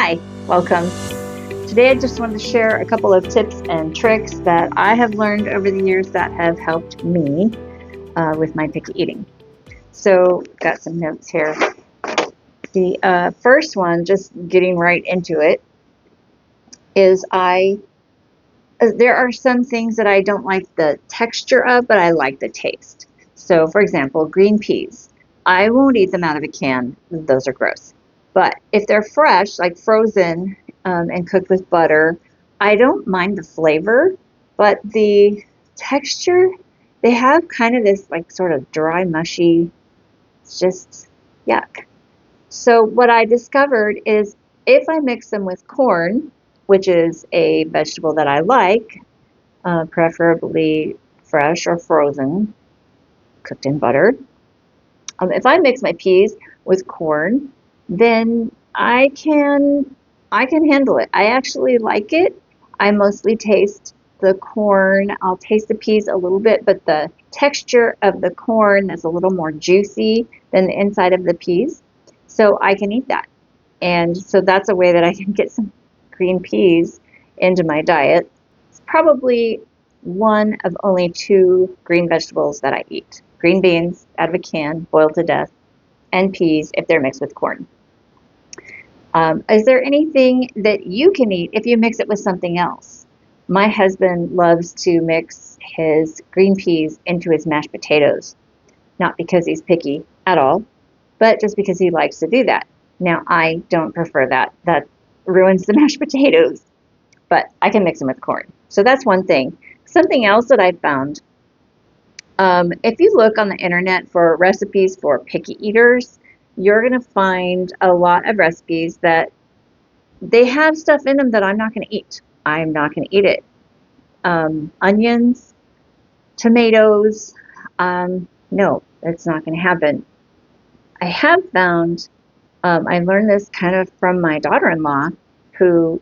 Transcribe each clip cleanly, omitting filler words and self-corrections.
Hi, welcome. Today I just wanted to share a couple of tips and tricks that I have learned over the years that have helped me with my picky eating. So, got some notes here. The first one, just getting right into it, is there are some things that I don't like the texture of, but I like the taste. So, for example, green peas. I won't eat them out of a can. Those are gross. But if they're fresh, like frozen and cooked with butter, I don't mind the flavor, but the texture, they have kind of this like sort of dry, mushy, it's just yuck. So what I discovered is if I mix them with corn, which is a vegetable that I like, preferably fresh or frozen, cooked in butter. If I mix my peas with corn, then I can handle it. I actually like it. I mostly taste the corn. I'll taste the peas a little bit, but the texture of the corn is a little more juicy than the inside of the peas. So I can eat that. And so that's a way that I can get some green peas into my diet. It's probably one of only two green vegetables that I eat. Green beans out of a can, boiled to death, and peas if they're mixed with corn. Is there anything that you can eat if you mix it with something else? My husband loves to mix his green peas into his mashed potatoes, not because he's picky at all, but just because he likes to do that. Now, I don't prefer that. That ruins the mashed potatoes, but I can mix them with corn. So that's one thing. Something else that I found, if you look on the internet for recipes for picky eaters, you're going to find a lot of recipes that they have stuff in them that I'm not going to eat. I'm not going to eat it. Onions, tomatoes, no, that's not going to happen. I have found, I learned this kind of from my daughter-in-law, who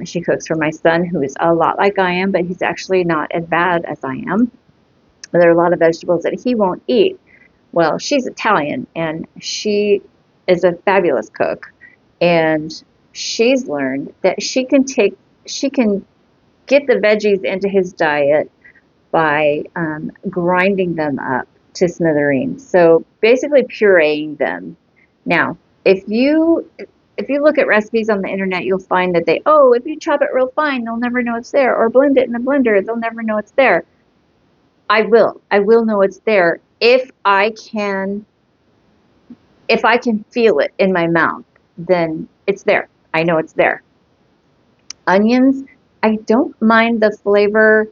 she cooks for my son, who is a lot like I am, but he's actually not as bad as I am. There are a lot of vegetables that he won't eat. Well, she's Italian, and she is a fabulous cook, and she's learned that she can get the veggies into his diet by grinding them up to smithereens. So basically pureeing them. Now, if you look at recipes on the internet, you'll find that if you chop it real fine, they'll never know it's there, or blend it in the blender, they'll never know it's there. I will know it's there if I can feel it in my mouth, then it's there. I know it's there. Onions, I don't mind the flavor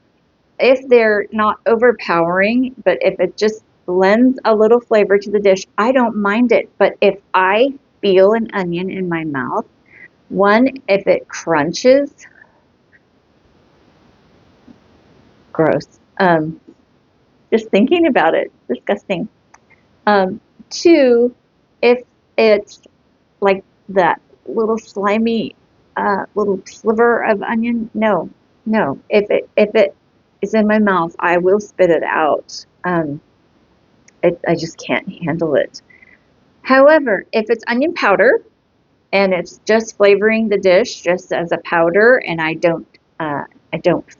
if they're not overpowering, but if it just lends a little flavor to the dish, I don't mind it. But if I feel an onion in my mouth, one, if it crunches, gross. Just thinking about it, disgusting. Two, if it's like that little slimy little sliver of onion, no. If it is in my mouth, I will spit it out. I just can't handle it. However, if it's onion powder and it's just flavoring the dish just as a powder, and I don't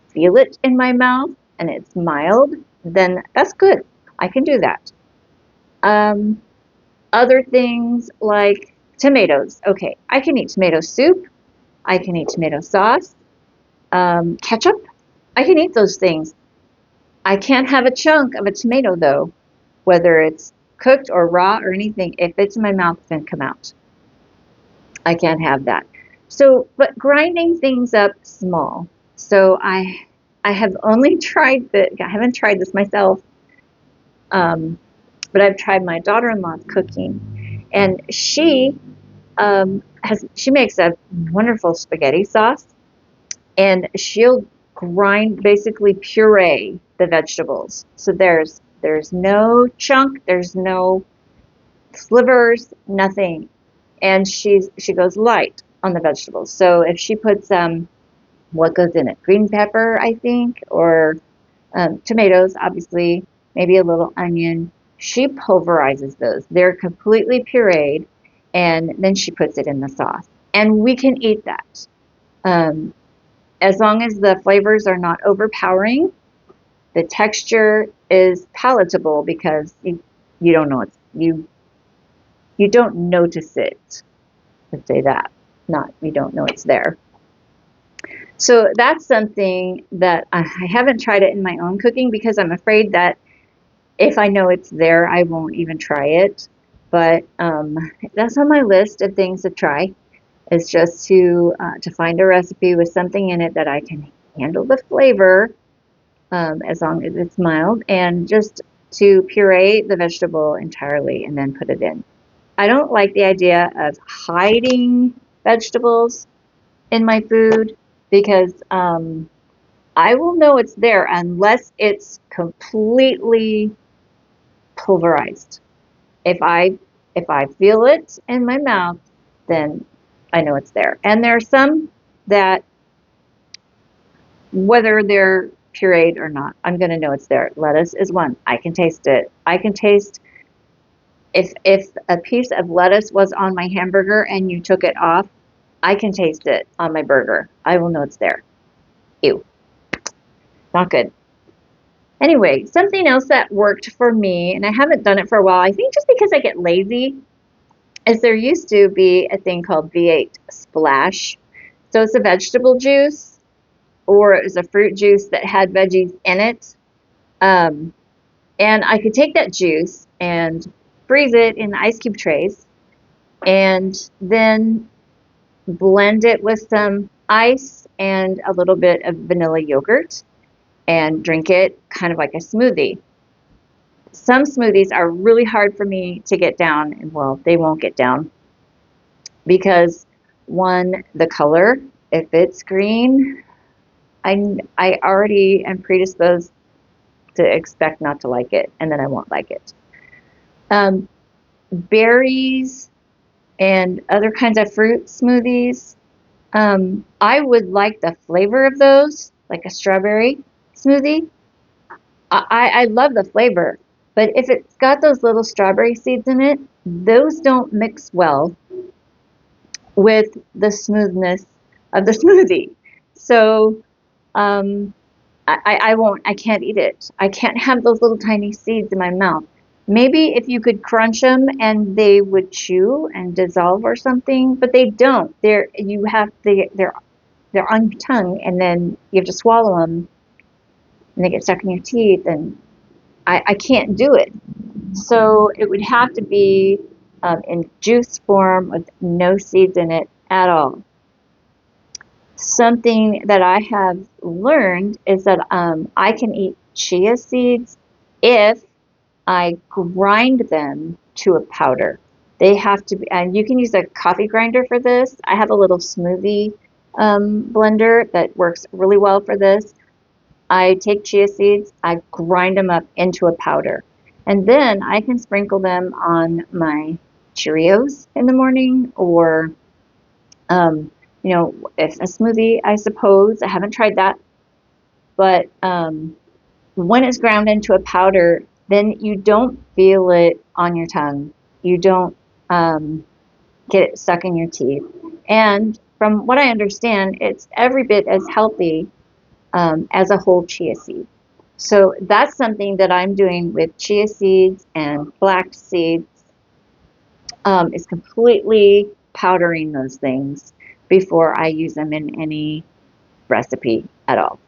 feel it in my mouth, and it's mild, then that's good. I can do that. Um, Other things like tomatoes. Okay, I can eat tomato soup. I can eat tomato sauce, ketchup. I can eat those things. I can't have a chunk of a tomato though, whether it's cooked or raw or anything. If it's in my mouth, it's going to come out. I can't have that. So, but grinding things up small. So I have only tried that. I haven't tried this myself, but I've tried my daughter-in-law's cooking, and she makes a wonderful spaghetti sauce, and she'll basically puree the vegetables. So there's no chunk, there's no slivers, nothing, and she goes light on the vegetables. So if she puts what goes in it, green pepper, I think, or tomatoes, obviously, maybe a little onion. She pulverizes those. They're completely pureed, and then she puts it in the sauce. And we can eat that. Um, as long as the flavors are not overpowering, the texture is palatable because you don't know you don't notice it. Let's say that. Not you don't know it's there. So that's something that I haven't tried it in my own cooking because I'm afraid that if I know it's there, I won't even try it. But that's on my list of things to try. Is just to find a recipe with something in it that I can handle the flavor as long as it's mild, and just to puree the vegetable entirely and then put it in. I don't like the idea of hiding vegetables in my food because I will know it's there unless it's completely pulverized. If I feel it in my mouth, then I know it's there. And there are some that, whether they're pureed or not, I'm going to know it's there. Lettuce is one. I can taste it. I can taste if a piece of lettuce was on my hamburger and you took it off, I can taste it on my burger. I will know it's there. Ew. Not good. Anyway, something else that worked for me, and I haven't done it for a while, I think just because I get lazy, is there used to be a thing called V8 Splash. So it's a vegetable juice, or it was a fruit juice that had veggies in it. Um, and I could take that juice and freeze it in the ice cube trays and then blend it with some ice and a little bit of vanilla yogurt and drink it kind of like a smoothie. Some smoothies are really hard for me to get down, and well, they won't get down because one, the color, if it's green, I already am predisposed to expect not to like it, and then I won't like it. Um, berries and other kinds of fruit smoothies, I would like the flavor of those, like a strawberry smoothie. I love the flavor, but if it's got those little strawberry seeds in it, those don't mix well with the smoothness of the smoothie. So um, I won't, I can't eat it. I can't have those little tiny seeds in my mouth. Maybe if you could crunch them and they would chew and dissolve or something, but they don't. They're on your tongue, and then you have to swallow them, and they get stuck in your teeth, and I can't do it. So it would have to be in juice form with no seeds in it at all. Something that I have learned is that I can eat chia seeds if I grind them to a powder. They have to be, and you can use a coffee grinder for this. I have a little smoothie blender that works really well for this. I take chia seeds, I grind them up into a powder, and then I can sprinkle them on my Cheerios in the morning, or if a smoothie, I suppose. I haven't tried that, but when it's ground into a powder, then you don't feel it on your tongue. You don't get it stuck in your teeth. And from what I understand, it's every bit as healthy as a whole chia seed. So that's something that I'm doing with chia seeds and flax seeds, is completely powdering those things before I use them in any recipe at all.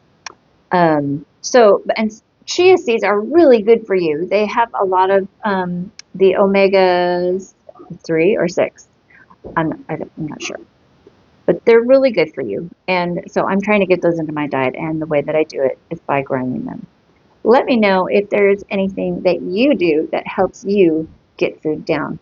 And chia seeds are really good for you. They have a lot of the omegas 3 or 6. I'm not sure. But they're really good for you. And so I'm trying to get those into my diet, and the way that I do it is by grinding them. Let me know if there's anything that you do that helps you get food down.